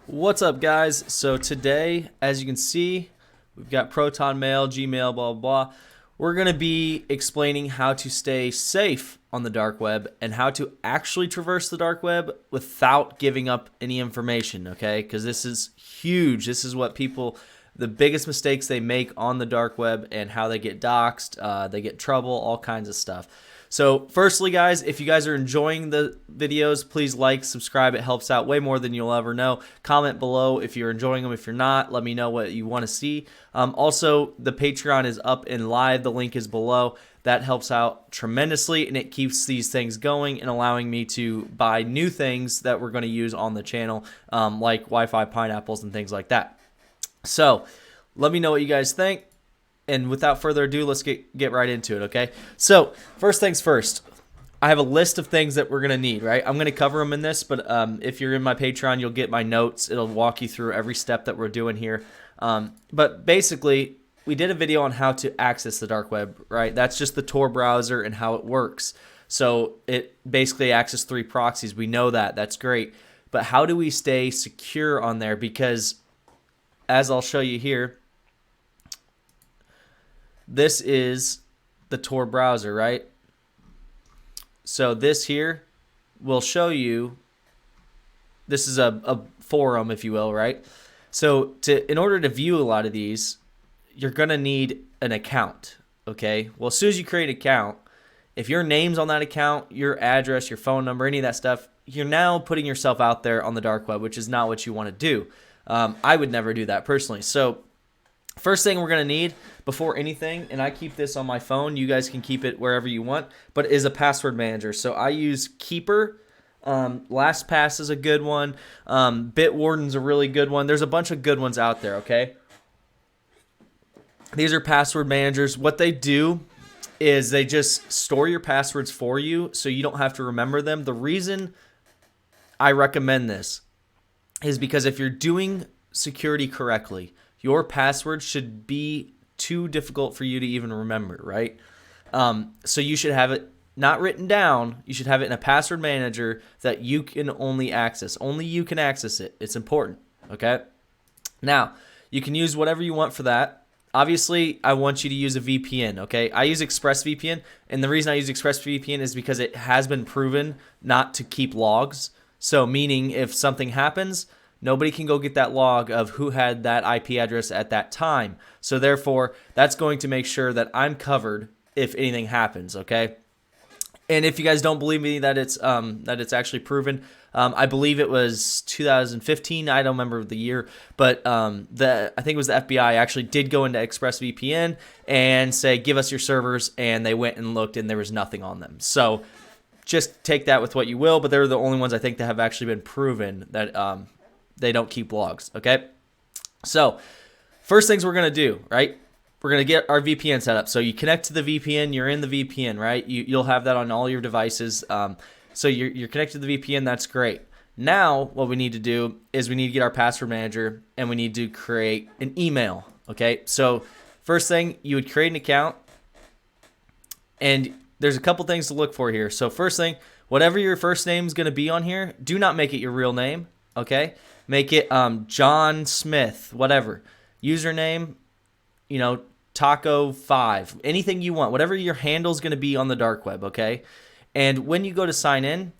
What's up, guys? So today, as you can see, we've got Proton Mail, Gmail, blah, blah, blah. We're going to be explaining how to stay safe on the dark web and how to actually traverse the dark web without giving up any information, okay? Because this is huge. This is what people, the biggest mistakes they make on the dark web and how they get doxxed, they get in trouble, all kinds of stuff. So firstly, guys, if you guys are enjoying the videos, please like, subscribe. It helps out way more than you'll ever know. Comment below if you're enjoying them. If you're not, let me know what you want to see. Also, the Patreon is up and live. The link is below. That helps out tremendously, and it keeps these things going and allowing me to buy new things that we're going to use on the channel, like Wi-Fi pineapples and things like that. So let me know what you guys think. And without further ado, let's get right into it, okay? So first things first, I have a list of things that we're going to need, right? I'm going to cover them in this, but if you're in my Patreon, you'll get my notes. It'll walk you through every step that we're doing here. But basically, we did a video on how to access the dark web, right? That's just the Tor browser and how it works. So it basically accesses 3 proxies. We know that. That's great. But how do we stay secure on there? Because as I'll show you here, this is the Tor browser, right? So this here will show you, this is a forum, if you will, right? So in order to view a lot of these, you're going to need an account, okay? Well, as soon as you create an account, if your name's on that account, your address, your phone number, any of that stuff, you're now putting yourself out there on the dark web, which is not what you want to do. I would never do that personally. So first thing we're going to need before anything, and I keep this on my phone, you guys can keep it wherever you want, but is a password manager. So I use Keeper. LastPass is a good one. Bitwarden's a really good one. There's a bunch of good ones out there, okay? These are password managers. What they do is they just store your passwords for you so you don't have to remember them. The reason I recommend this is because if you're doing security correctly, your password should be too difficult for you to even remember, right? So you should have it not written down. You should have it in a password manager that you can only access. Only you can access it. It's important, okay? Now, you can use whatever you want for that. Obviously, I want you to use a VPN, okay? I use ExpressVPN, and the reason I use ExpressVPN is because it has been proven not to keep logs. So meaning if something happens, nobody can go get that log of who had that IP address at that time. So therefore, that's going to make sure that I'm covered if anything happens, okay? And if you guys don't believe me that it's actually proven, I believe it was 2015. I don't remember the year, but I think it was the FBI actually did go into ExpressVPN and say, give us your servers, and they went and looked, and there was nothing on them. So just take that with what you will, but they're the only ones I think that have actually been proven that they don't keep logs, okay? So first things we're going to do, right? We're going to get our VPN set up. So you connect to the VPN, you're in the VPN, right? You'll have that on all your devices. So you're connected to the VPN, that's great. Now what we need to do is we need to get our password manager, and we need to create an email, okay? So first thing, you would create an account, and there's a couple things to look for here. So first thing, whatever your first name is going to be on here, do not make it your real name, okay? Make it John Smith, whatever. Username, Taco5, anything you want, whatever your handle is going to be on the dark web, okay? And when you go to sign in,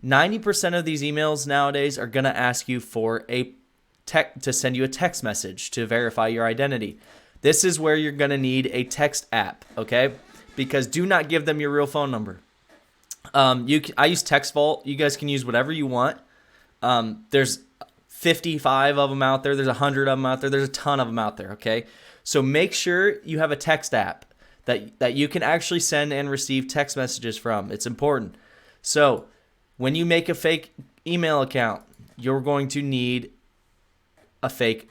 90% of these emails nowadays are going to ask you for to send you a text message to verify your identity. This is where you're going to need a text app, okay? Because do not give them your real phone number. I use TextVault. You guys can use whatever you want. There's 55 of them out there. There's 100 of them out there. There's a ton of them out there, okay? So make sure you have a text app that you can actually send and receive text messages from. It's important. So when you make a fake email account, you're going to need a fake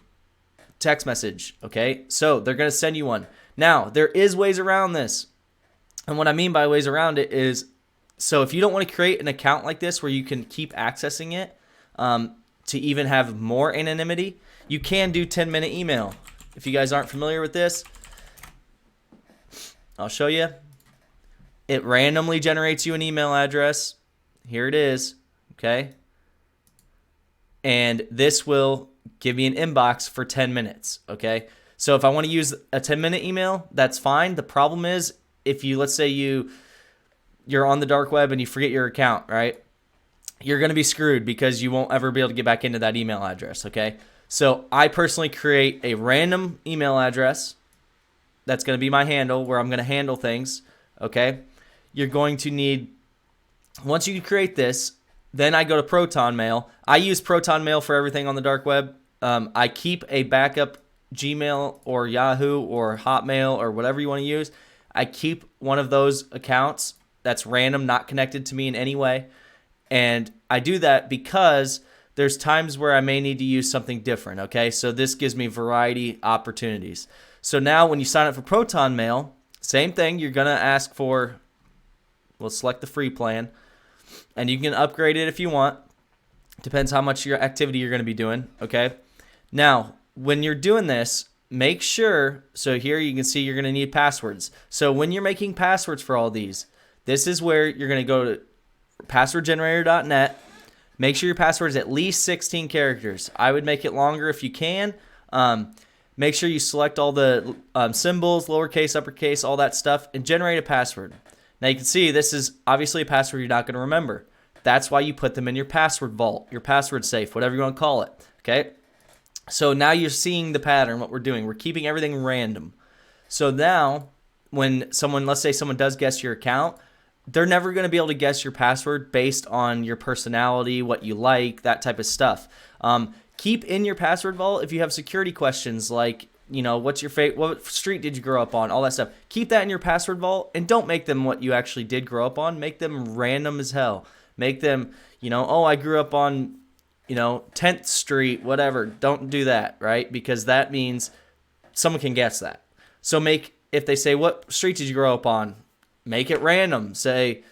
text message, okay? So they're going to send you one. Now, there is ways around this. And what I mean by ways around it is, so if you don't want to create an account like this where you can keep accessing it to even have more anonymity, you can do 10-minute email. If you guys aren't familiar with this, I'll show you. It randomly generates you an email address. Here it is, okay? and this will give me an inbox for 10 minutes, okay? So if I want to use a 10-minute email, that's fine. The problem is if you, let's say you're on the dark web and you forget your account, right? You're going to be screwed because you won't ever be able to get back into that email address, okay? So I personally create a random email address that's going to be my handle where I'm going to handle things, okay? You're going to need, once you create this, then I go to Proton Mail. I use Proton Mail for everything on the dark web. I keep a backup Gmail or Yahoo or Hotmail or whatever you want to use. I keep one of those accounts that's random, not connected to me in any way. And I do that because there's times where I may need to use something different, okay? So this gives me variety opportunities. So now when you sign up for Proton Mail, same thing. You're going to ask for, we'll select the free plan, and you can upgrade it if you want. Depends how much your activity you're going to be doing, okay? Now, when you're doing this, make sure, so here you can see you're going to need passwords. So when you're making passwords for all these, this is where you're going to go to passwordgenerator.net. Make sure your password is at least 16 characters. I would make it longer if you can. Make sure you select all the symbols, lowercase, uppercase, all that stuff, and generate a password. Now you can see this is obviously a password you're not going to remember. That's why you put them in your password vault, your password safe, whatever you want to call it. Okay? So now you're seeing the pattern, what we're doing. We're keeping everything random. So now when someone, let's say someone does guess your account, they're never going to be able to guess your password based on your personality, what you like, that type of stuff. Keep in your password vault if you have security questions like, you know, what's your what street did you grow up on, all that stuff. Keep that in your password vault and don't make them what you actually did grow up on. Make them random as hell. Make them, you know, oh, I grew up on, you know, 10th Street, whatever. Don't do that, right? Because that means someone can guess that. So if they say, what street did you grow up on? Make it random. Say,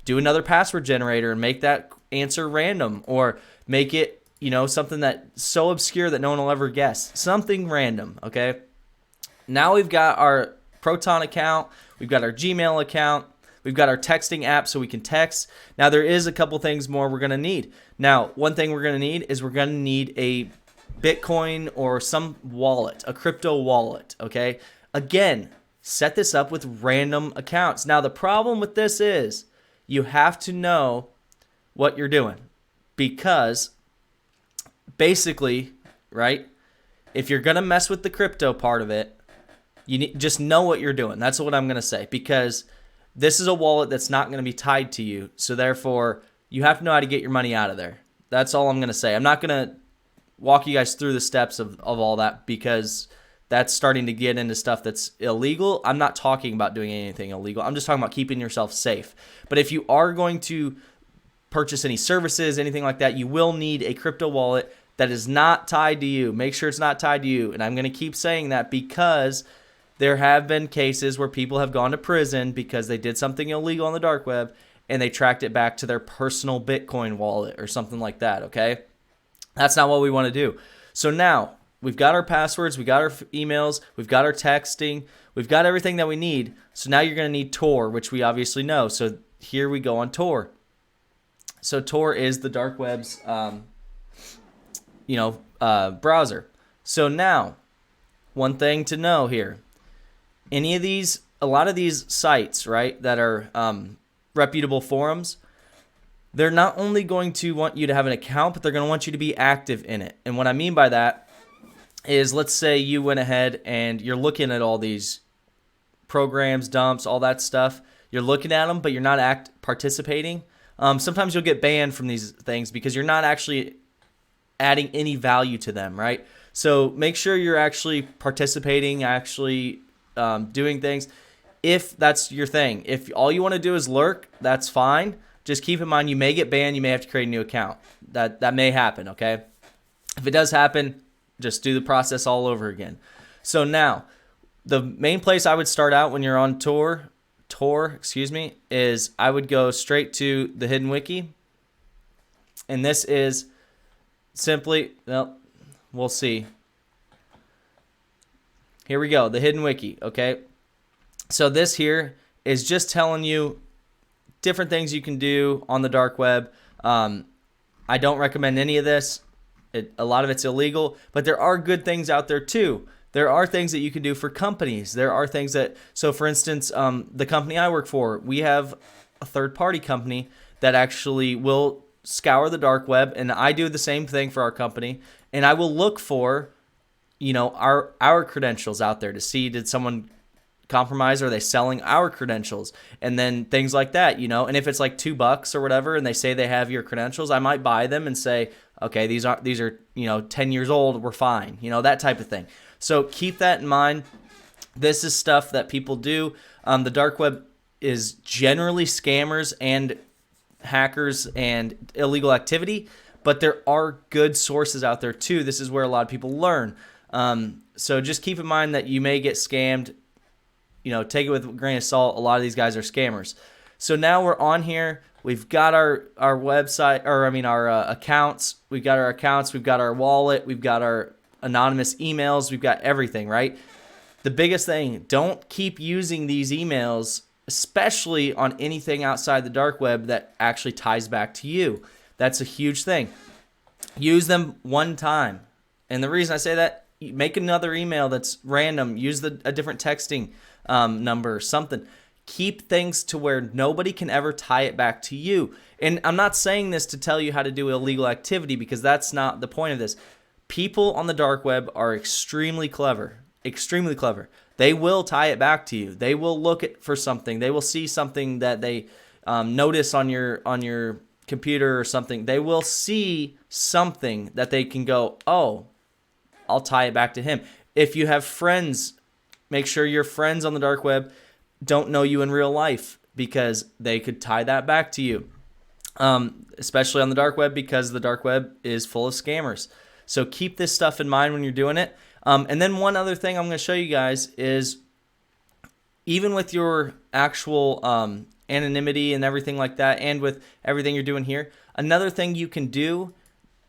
do another password generator and make that answer random. Or make it, you know, something that's so obscure that no one will ever guess. Something random, okay? Now we've got our Proton account. We've got our Gmail account. We've got our texting app so we can text. Now there is a couple things more we're going to need. Now, one thing we're going to need is we're going to need a Bitcoin or some wallet, a crypto wallet, okay? Again, set this up with random accounts. Now, the problem with this is you have to know what you're doing because basically, right, if you're going to mess with the crypto part of it, you just know what you're doing. That's what I'm going to say because this is a wallet that's not going to be tied to you. So therefore, you have to know how to get your money out of there. That's all I'm going to say. I'm not going to walk you guys through the steps of all that because that's starting to get into stuff that's illegal. I'm not talking about doing anything illegal. I'm just talking about keeping yourself safe. But if you are going to purchase any services, anything like that, you will need a crypto wallet that is not tied to you. Make sure it's not tied to you. And I'm going to keep saying that because there have been cases where people have gone to prison because they did something illegal on the dark web and they tracked it back to their personal Bitcoin wallet or something like that, okay? That's not what we want to do. So now, we've got our passwords, we got our emails, we've got our texting, we've got everything that we need. So now you're going to need Tor, which we obviously know. So here we go on Tor. So Tor is the dark web's, browser. So now, one thing to know here, a lot of these sites, right, that are reputable forums, they're not only going to want you to have an account, but they're going to want you to be active in it. And what I mean by that is, let's say you went ahead and you're looking at all these programs, dumps, all that stuff. You're looking at them, but you're not participating. Sometimes you'll get banned from these things because you're not actually adding any value to them, right? So make sure you're actually participating, actually doing things. If that's your thing, if all you want to do is lurk, that's fine. Just keep in mind you may get banned. You may have to create a new account. That may happen, okay? If it does happen, just do the process all over again. So now, the main place I would start out when you're on Tor, is I would go straight to the Hidden Wiki. And this is simply, well, we'll see. Here we go, the Hidden Wiki, okay? So this here is just telling you different things you can do on the dark web. I don't recommend any of this. A lot of it's illegal, but there are good things out there too. There are things that you can do for companies. There are things that, so for instance, the company I work for, we have a third-party company that actually will scour the dark web, and I do the same thing for our company, and I will look for, our credentials out there to see, did someone compromise, or are they selling our credentials, and then things like that, and if it's like $2 or whatever and they say they have your credentials, I might buy them and say, okay, these are 10 years old, we're fine, that type of thing. So keep that in mind. This is stuff that people do. The dark web is generally scammers and hackers and illegal activity, but there are good sources out there too. This is where a lot of people learn. So just keep in mind that you may get scammed. Take it with a grain of salt. A lot of these guys are scammers. So now we're on here. We've got our website, our accounts. We've got our accounts. We've got our wallet. We've got our anonymous emails. We've got everything, right? The biggest thing, don't keep using these emails, especially on anything outside the dark web that actually ties back to you. That's a huge thing. Use them one time. And the reason I say that, make another email that's random. Use a different texting number or something. Keep things to where nobody can ever tie it back to you. And I'm not saying this to tell you how to do illegal activity, because that's not the point of this. People on the dark web are extremely clever. Extremely clever. They will tie it back to you. They will look for something. They will see something that they notice on your computer or something. They will see something that they can go, oh, I'll tie it back to him. If you have friends, make sure your friends on the dark web don't know you in real life, because they could tie that back to you. Especially on the dark web, because the dark web is full of scammers. So keep this stuff in mind when you're doing it. And then one other thing I'm going to show you guys is, even with your actual anonymity and everything like that, and with everything you're doing here, another thing you can do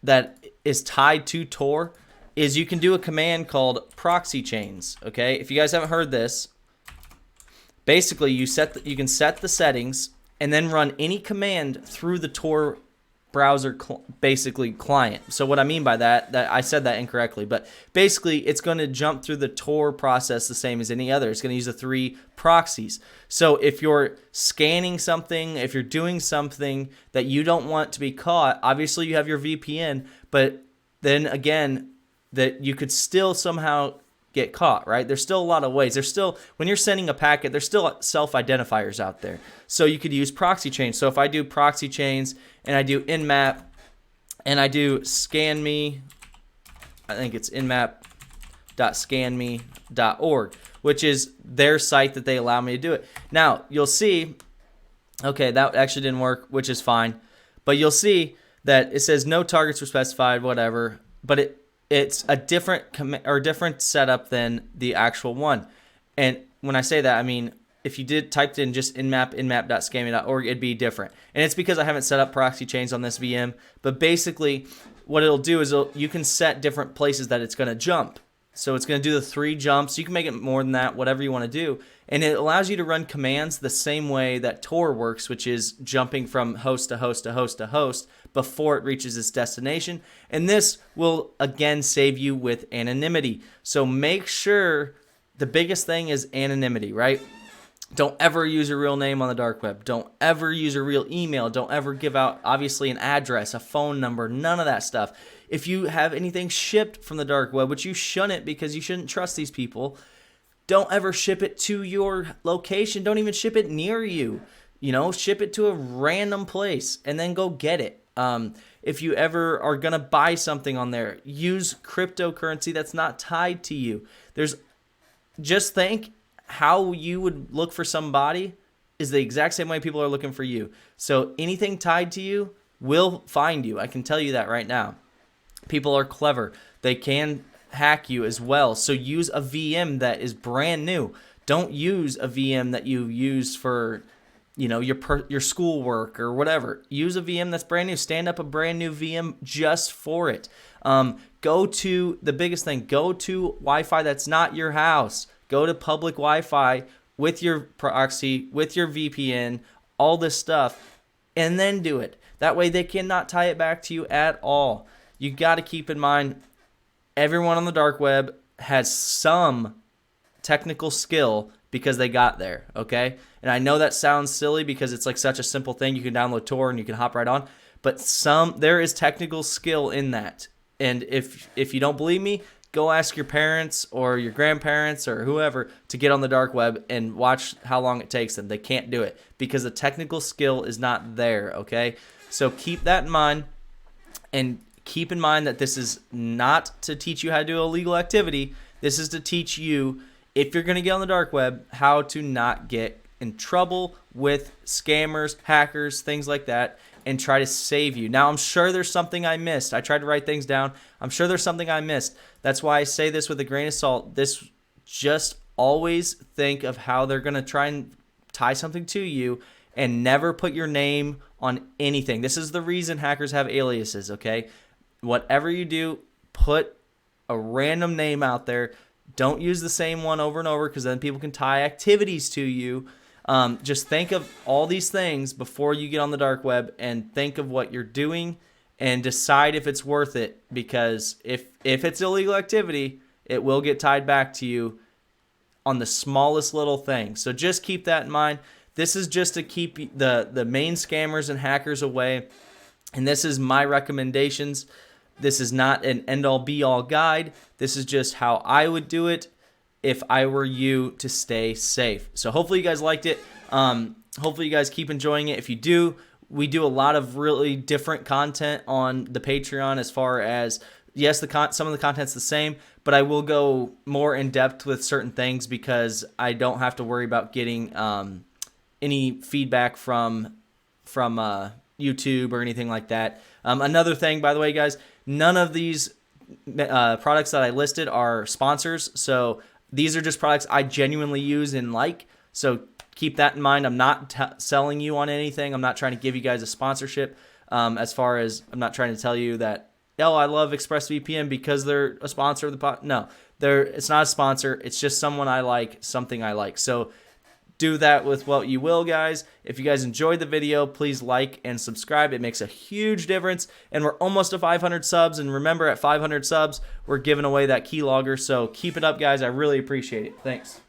that is tied to Tor is you can do a command called Proxy Chains. Okay, if you guys haven't heard this, basically you can set the settings and then run any command through the Tor browser client. So what I mean by that I said that incorrectly, but basically it's going to jump through the Tor process the same as any other. It's going to use the 3 proxies. So if you're scanning something, if you're doing something that you don't want to be caught, obviously you have your VPN, but then again, that you could still somehow get caught, right? There's still a lot of ways. There's still, when you're sending a packet, there's still self-identifiers out there. So you could use proxy chains. So if I do proxy chains and I do nmap and I do scan me, I think it's nmap.scanme.org, which is their site that they allow me to do it. Now, you'll see, okay, that actually didn't work, which is fine. But you'll see that it says no targets were specified, whatever, but it's a different setup than the actual one. And when I say that, I mean, if you typed in just nmap.scanme.org, it'd be different. And it's because I haven't set up proxy chains on this VM. But basically, what it'll do is you can set different places that it's going to jump. So it's going to do the 3 jumps. You can make it more than that, whatever you want to do. And it allows you to run commands the same way that Tor works, which is jumping from host to host to host to host before it reaches its destination. And this will, again, save you with anonymity. So make sure, the biggest thing is anonymity, right? Don't ever use your real name on the dark web. Don't ever use your real email. Don't ever give out, obviously, an address, a phone number, none of that stuff. If you have anything shipped from the dark web, which you shouldn't, because you shouldn't trust these people, don't ever ship it to your location. Don't even ship it near you. Ship it to a random place and then go get it. If you ever are going to buy something on there, use cryptocurrency that's not tied to you. Just think how you would look for somebody is the exact same way people are looking for you. So anything tied to you will find you. I can tell you that right now. People are clever. They can hack you as well. So use a VM that is brand new. Don't use a VM that you use for, your schoolwork or whatever. Use a VM that's brand new. Stand up a brand new VM just for it. The biggest thing, go to Wi-Fi that's not your house. Go to public Wi-Fi with your proxy, with your VPN, all this stuff, and then do it. That way they cannot tie it back to you at all. you got to keep in mind everyone on the dark web has some technical skill because they got there, okay? And I know that sounds silly because it's like such a simple thing. You can download Tor and you can hop right on, but there is technical skill in that. And if you don't believe me, go ask your parents or your grandparents or whoever to get on the dark web and watch how long it takes them. They can't do it because the technical skill is not there, okay? So keep that in mind, and keep in mind that this is not to teach you how to do illegal activity. This is to teach you, if you're going to get on the dark web, how to not get in trouble with scammers, hackers, things like that, and try to save you. Now, I'm sure there's something I missed. I tried to write things down. I'm sure there's something I missed. That's why I say this with a grain of salt. This, just always think of how they're going to try and tie something to you, and never put your name on anything. This is the reason hackers have aliases, okay? Whatever you do, put a random name out there. Don't use the same one over and over, because then people can tie activities to you. Just think of all these things before you get on the dark web, and think of what you're doing and decide if it's worth it, because if it's illegal activity, it will get tied back to you on the smallest little thing. So just keep that in mind. This is just to keep the main scammers and hackers away, and this is my recommendations. This is not an end-all be-all guide. This is just how I would do it if I were you, to stay safe. So hopefully you guys liked it. Hopefully you guys keep enjoying it. If you do, we do a lot of really different content on the Patreon, as far as, yes, some of the content's the same, but I will go more in depth with certain things, because I don't have to worry about getting any feedback from YouTube or anything like that. Another thing, by the way, guys, none of these products that I listed are sponsors. So these are just products I genuinely use and like. So keep that in mind. I'm not selling you on anything. I'm not trying to give you guys a sponsorship. As far as, I'm not trying to tell you that, oh, I love ExpressVPN because they're a sponsor of the pod. No, it's not a sponsor. It's just someone I like, something I like. So do that with what you will, guys. If you guys enjoyed the video, please like and subscribe. It makes a huge difference. And we're almost to 500 subs. And remember, at 500 subs, we're giving away that keylogger. So keep it up, guys. I really appreciate it. Thanks.